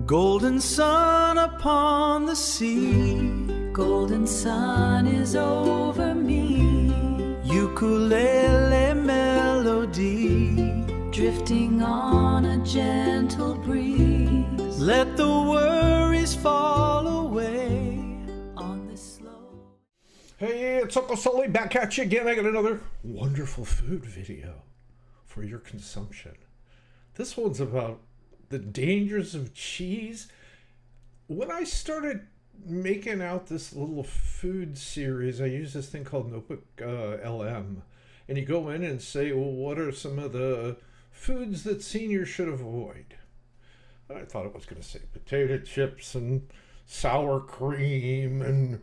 Golden sun upon the sea, golden sun is over me. Ukulele melody, drifting on a gentle breeze. Let the worries fall away on this slow. Hey, it's Uncle Sully back at you again. I got another wonderful food video for your consumption. This one's about the dangers of cheese. When I started making out this little food series, I use this thing called Notebook LM, and you go in and say, well, what are some of the foods that seniors should avoid? And I thought it was going to say potato chips and sour cream and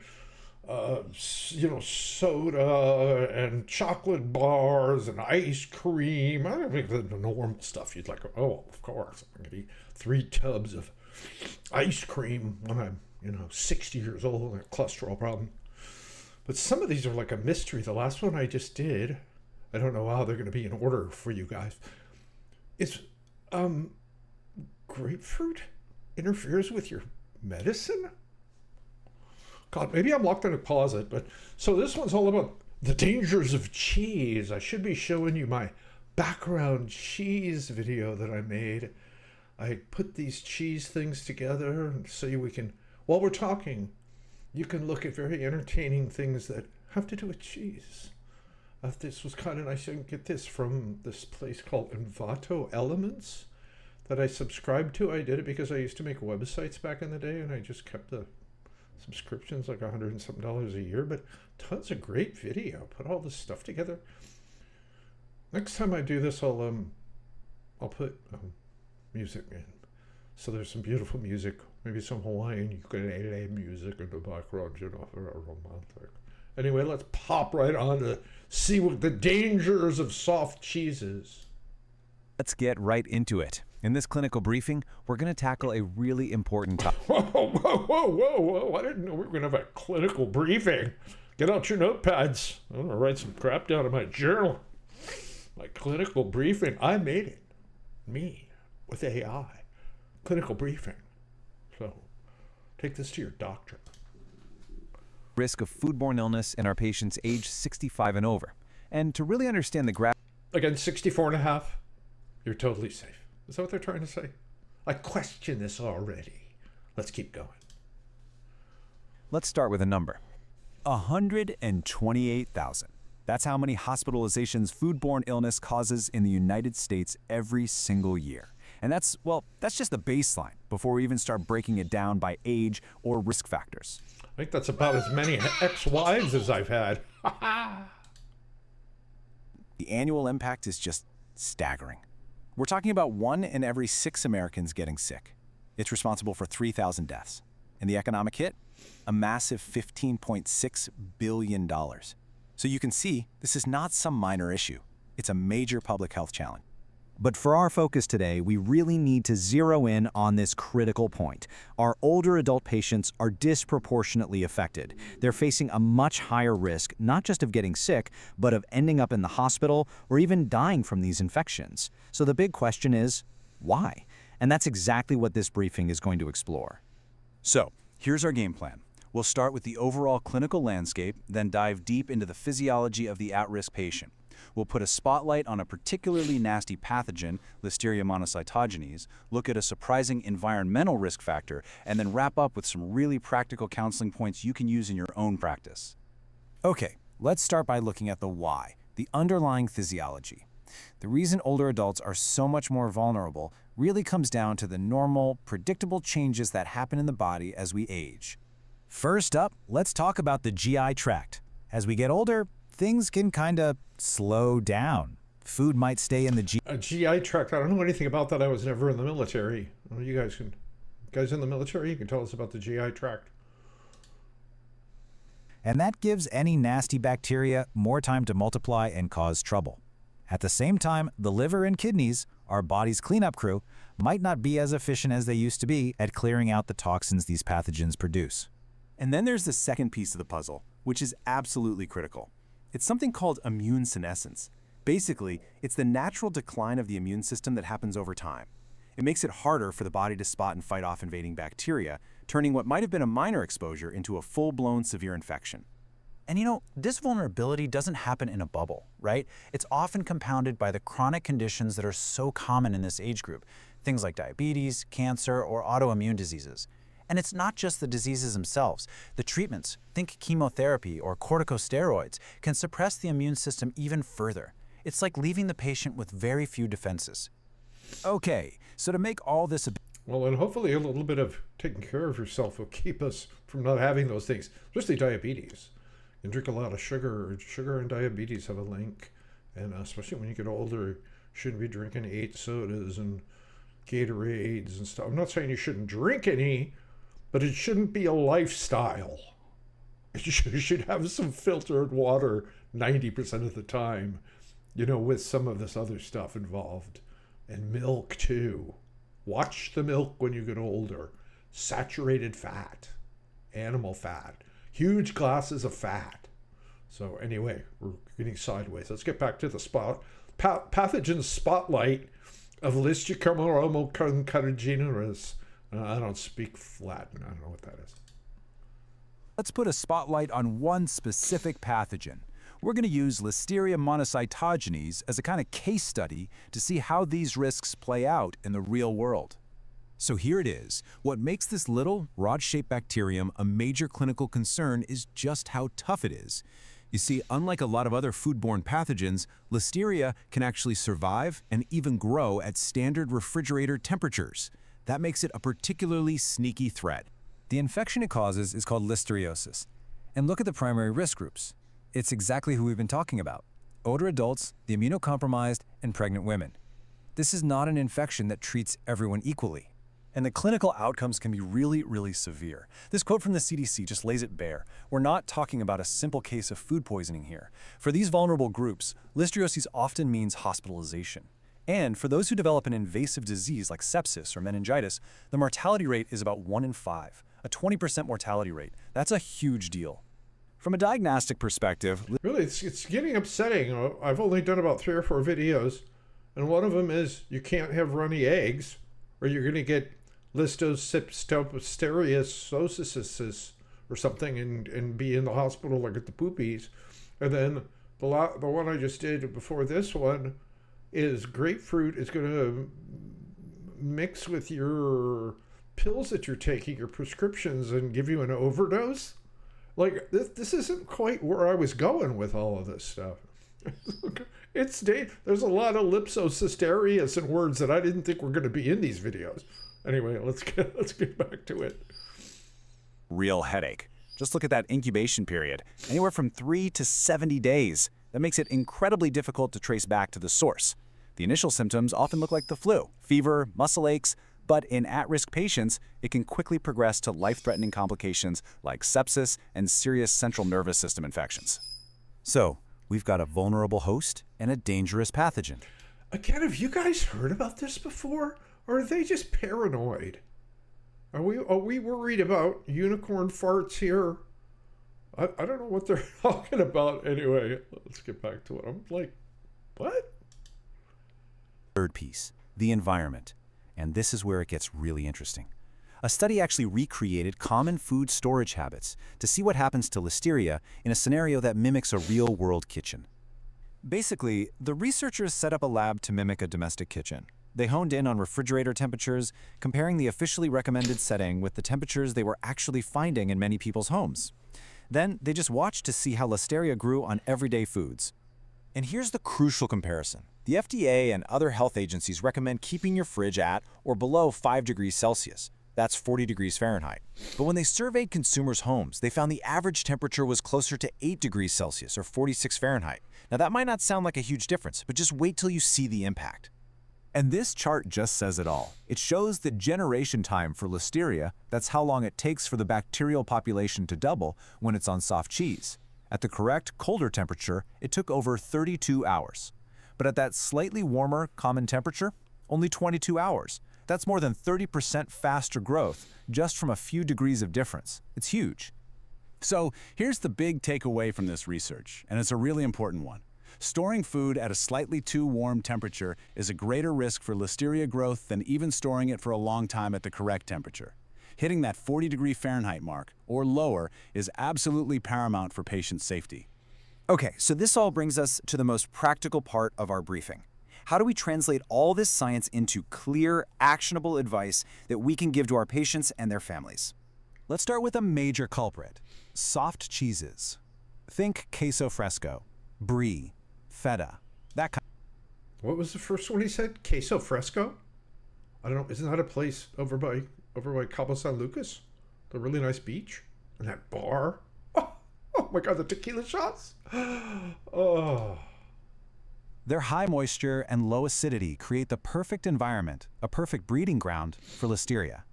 soda and chocolate bars and ice cream. I don't think the normal stuff you'd like. Oh, of course, I'm going to eat 3 tubs of ice cream when I'm 60 years old and a cholesterol problem. But some of these are like a mystery. The last one I just did, I don't know how they're going to be in order for you guys. It's grapefruit interferes with your medicine? God, maybe I'm locked in a closet, but so this one's all about the dangers of cheese. I should be showing you my background cheese video that I made. I put these cheese things together so we can, while we're talking, you can look at very entertaining things that have to do with cheese. This was kind of nice. You can get this from this place called Envato Elements that I subscribed to. I did it because I used to make websites back in the day, and I just kept the subscriptions like $100 and something a year, but tons of great video. Put all this stuff together. Next time I do this, I'll put music in. So there's some beautiful music, maybe some Hawaiian ukulele music in the background, very romantic. Anyway, let's pop right on to see what the dangers of soft cheeses. Let's get right into it. In this clinical briefing, we're going to tackle a really important topic. Whoa. I didn't know we were going to have a clinical briefing. Get out your notepads. I'm going to write some crap down in my journal. My clinical briefing. I made it. Me. With AI. Clinical briefing. So, take this to your doctor. Risk of foodborne illness in our patients aged 65 and over. And to really understand the gravity... Again, 64 and a half, you're totally safe. Is that what they're trying to say? I question this already. Let's keep going. Let's start with a number. 128,000. That's how many hospitalizations foodborne illness causes in the United States every single year. And that's just the baseline before we even start breaking it down by age or risk factors. I think that's about as many ex-wives as I've had. The annual impact is just staggering. We're talking about 1 in every 6 Americans getting sick. It's responsible for 3,000 deaths. And the economic hit? A massive $15.6 billion. So you can see, this is not some minor issue. It's a major public health challenge. But for our focus today, we really need to zero in on this critical point. Our older adult patients are disproportionately affected. They're facing a much higher risk, not just of getting sick, but of ending up in the hospital or even dying from these infections. So the big question is, why? And that's exactly what this briefing is going to explore. So, here's our game plan. We'll start with the overall clinical landscape, then dive deep into the physiology of the at-risk patient. We'll put a spotlight on a particularly nasty pathogen, Listeria monocytogenes, look at a surprising environmental risk factor, and then wrap up with some really practical counseling points you can use in your own practice. Okay, let's start by looking at the why, the underlying physiology. The reason older adults are so much more vulnerable really comes down to the normal, predictable changes that happen in the body as we age. First up, let's talk about the GI tract. As we get older, things can kind of slow down. Food might stay in the GI tract. I don't know anything about that. I was never in the military. Well, you guys in the military, you can tell us about the GI tract. And that gives any nasty bacteria more time to multiply and cause trouble. At the same time, the liver and kidneys, our body's cleanup crew, might not be as efficient as they used to be at clearing out the toxins these pathogens produce. And then there's the second piece of the puzzle, which is absolutely critical. It's something called immune senescence. Basically, it's the natural decline of the immune system that happens over time. It makes it harder for the body to spot and fight off invading bacteria, turning what might have been a minor exposure into a full-blown severe infection. And this vulnerability doesn't happen in a bubble, right? It's often compounded by the chronic conditions that are so common in this age group, things like diabetes, cancer, or autoimmune diseases. And it's not just the diseases themselves. The treatments, think chemotherapy or corticosteroids, can suppress the immune system even further. It's like leaving the patient with very few defenses. Okay, so to make all this Well, and hopefully a little bit of taking care of yourself will keep us from not having those things, especially diabetes. You drink a lot of sugar. Sugar and diabetes have a link. And especially when you get older, you shouldn't be drinking 8 sodas and Gatorades and stuff. I'm not saying you shouldn't drink any, but it shouldn't be a lifestyle. You should have some filtered water 90% of the time, with some of this other stuff involved. And milk, too. Watch the milk when you get older. Saturated fat, animal fat, huge glasses of fat. So anyway, we're getting sideways. Let's get back to the pathogen spotlight of Listeria carcinogenes. I don't speak Latin. I don't know what that is. Let's put a spotlight on one specific pathogen. We're going to use Listeria monocytogenes as a kind of case study to see how these risks play out in the real world. So here it is. What makes this little rod-shaped bacterium a major clinical concern is just how tough it is. You see, unlike a lot of other foodborne pathogens, Listeria can actually survive and even grow at standard refrigerator temperatures. That makes it a particularly sneaky threat. The infection it causes is called listeriosis. And look at the primary risk groups. It's exactly who we've been talking about: older adults, the immunocompromised, and pregnant women. This is not an infection that treats everyone equally. And the clinical outcomes can be really, really severe. This quote from the CDC just lays it bare. We're not talking about a simple case of food poisoning here. For these vulnerable groups, listeriosis often means hospitalization. And for those who develop an invasive disease like sepsis or meningitis, the mortality rate is about 1 in 5, a 20% mortality rate. That's a huge deal. From a diagnostic perspective, really, it's getting upsetting. I've only done about 3 or 4 videos, and one of them is you can't have runny eggs, or you're going to get listeria or something and be in the hospital or get the poopies. And then the one I just did before this one is grapefruit is going to mix with your pills that you're taking, your prescriptions, and give you an overdose. Like, this isn't quite where I was going with all of this stuff. There's a lot of lipsocysterias and words that I didn't think were going to be in these videos. Anyway, let's get back to it. Real headache. Just look at that incubation period, anywhere from 3 to 70 days. That makes it incredibly difficult to trace back to the source. The initial symptoms often look like the flu: fever, muscle aches, but in at-risk patients, it can quickly progress to life-threatening complications like sepsis and serious central nervous system infections. So, we've got a vulnerable host and a dangerous pathogen. Again, have you guys heard about this before? Or are they just paranoid? Are we worried about unicorn farts here? I don't know what they're talking about. Anyway, let's get back to it. I'm like, what? Third piece, the environment. And this is where it gets really interesting. A study actually recreated common food storage habits to see what happens to Listeria in a scenario that mimics a real-world kitchen. Basically, the researchers set up a lab to mimic a domestic kitchen. They honed in on refrigerator temperatures, comparing the officially recommended setting with the temperatures they were actually finding in many people's homes. Then they just watched to see how Listeria grew on everyday foods. And here's the crucial comparison. The FDA and other health agencies recommend keeping your fridge at or below 5 degrees Celsius. That's 40 degrees Fahrenheit. But when they surveyed consumers' homes, they found the average temperature was closer to 8 degrees Celsius or 46 Fahrenheit. Now that might not sound like a huge difference, but just wait till you see the impact. And this chart just says it all. It shows the generation time for Listeria. That's how long it takes for the bacterial population to double when it's on soft cheese. At the correct, colder temperature, it took over 32 hours. But at that slightly warmer, common temperature, only 22 hours. That's more than 30% faster growth just from a few degrees of difference. It's huge. So here's the big takeaway from this research, and it's a really important one. Storing food at a slightly too warm temperature is a greater risk for Listeria growth than even storing it for a long time at the correct temperature. Hitting that 40-degree Fahrenheit mark, or lower, is absolutely paramount for patient safety. Okay, so this all brings us to the most practical part of our briefing. How do we translate all this science into clear, actionable advice that we can give to our patients and their families? Let's start with a major culprit: soft cheeses. Think queso fresco, Brie, Feta, that kind. What was the first one he said? Queso Fresco? I don't know. Isn't that a place over by Cabo San Lucas? The really nice beach? And that bar? Oh my God, the tequila shots? Oh. Their high moisture and low acidity create the perfect environment, a perfect breeding ground for Listeria.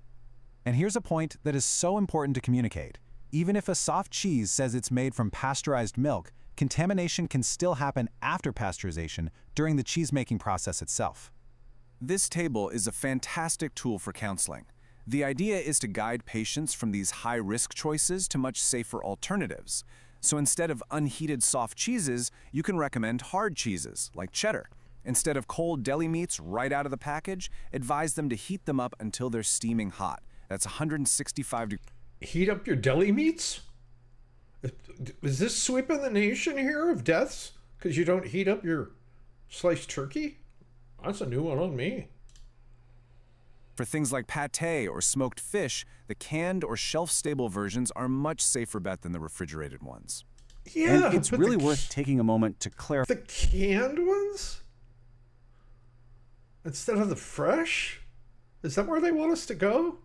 And here's a point that is so important to communicate. Even if a soft cheese says it's made from pasteurized milk, contamination can still happen after pasteurization during the cheese-making process itself. This table is a fantastic tool for counseling. The idea is to guide patients from these high-risk choices to much safer alternatives. So instead of unheated soft cheeses, you can recommend hard cheeses, like cheddar. Instead of cold deli meats right out of the package, advise them to heat them up until they're steaming hot. That's 165 degrees. Heat up your deli meats? Is this sweeping the nation here of deaths because you don't heat up your sliced turkey? That's a new one on me. For things like pâté or smoked fish, the canned or shelf-stable versions are a much safer bet than the refrigerated ones. Yeah, And it's but really worth taking a moment to clarify. the canned ones instead of the fresh? Is that where they want us to go?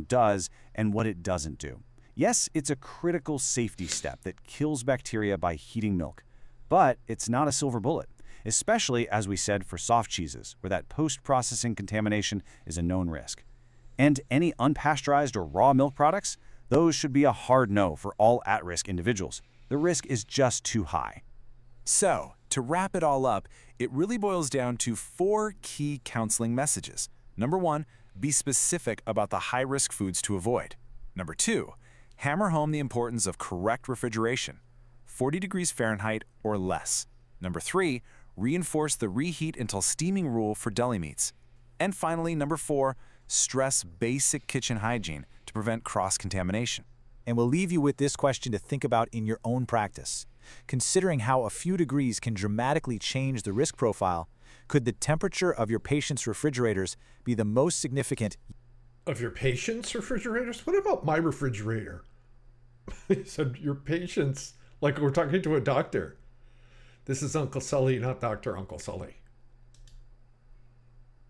Does and what it doesn't do. Yes, it's a critical safety step that kills bacteria by heating milk, but it's not a silver bullet, especially, as we said, for soft cheeses, where that post-processing contamination is a known risk. And any unpasteurized or raw milk products, those should be a hard no for all at-risk individuals. The risk is just too high. So, to wrap it all up, it really boils down to 4 key counseling messages. Number 1, be specific about the high-risk foods to avoid. Number 2, hammer home the importance of correct refrigeration, 40 degrees Fahrenheit or less. Number 3, reinforce the reheat until steaming rule for deli meats. And finally, number 4, stress basic kitchen hygiene to prevent cross-contamination. And we'll leave you with this question to think about in your own practice. Considering how a few degrees can dramatically change the risk profile, could the temperature of your patient's refrigerators be the most significant? Of your patient's refrigerators? What about my refrigerator? He said your patient's, like we're talking to a doctor. This is Uncle Sully, not Dr. Uncle Sully.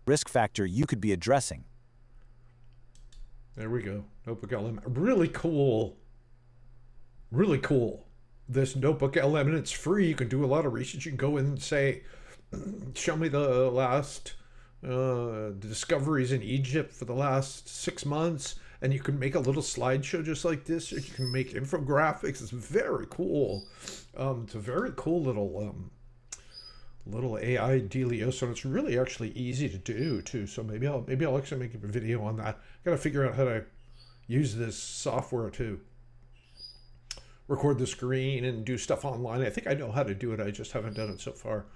Risk factor you could be addressing. There we go. Notebook LM. Really cool. Really cool. This Notebook LM, and it's free. You can do a lot of research. You can go in and say, show me the last discoveries in Egypt for the last 6 months. And you can make a little slideshow just like this. Or you can make infographics. It's very cool. It's a very cool little AI dealio. So it's really actually easy to do too. So maybe I'll actually make a video on that. Gotta figure out how to use this software to record the screen and do stuff online. I think I know how to do it. I just haven't done it so far.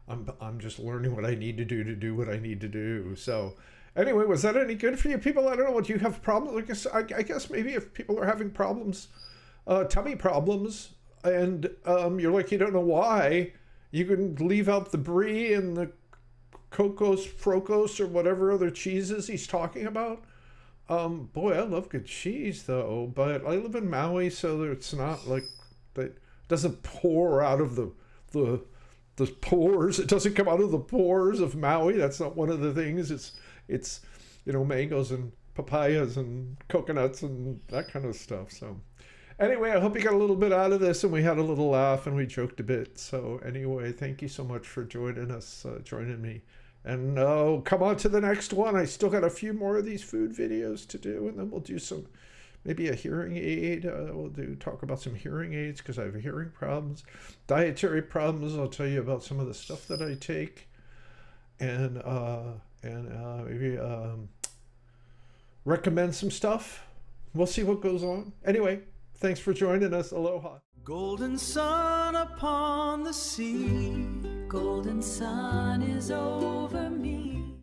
I'm just learning what I need to do what I need to do. So anyway, was that any good for you people? I don't know. What you have problems? I guess maybe if people are having problems, tummy problems, and you're like, you don't know why, you can leave out the Brie and the Cocos, Frocos, or whatever other cheeses he's talking about. Boy, I love good cheese though, but I live in Maui, so it's not like that. Doesn't pour out of the pores. It doesn't come out of the pores of Maui. That's not one of the things. It's mangoes and papayas and coconuts and that kind of stuff. So anyway, I hope you got a little bit out of this, and we had a little laugh and we joked a bit. So anyway, thank you so much for joining us, joining me. And come on to the next one. I still got a few more of these food videos to do, and then we'll do maybe a hearing aid. We'll talk about some hearing aids because I have hearing problems, dietary problems. I'll tell you about some of the stuff that I take, and maybe recommend some stuff. We'll see what goes on. Anyway, Thanks for joining us. Aloha. Golden sun upon the sea. Golden sun is over me.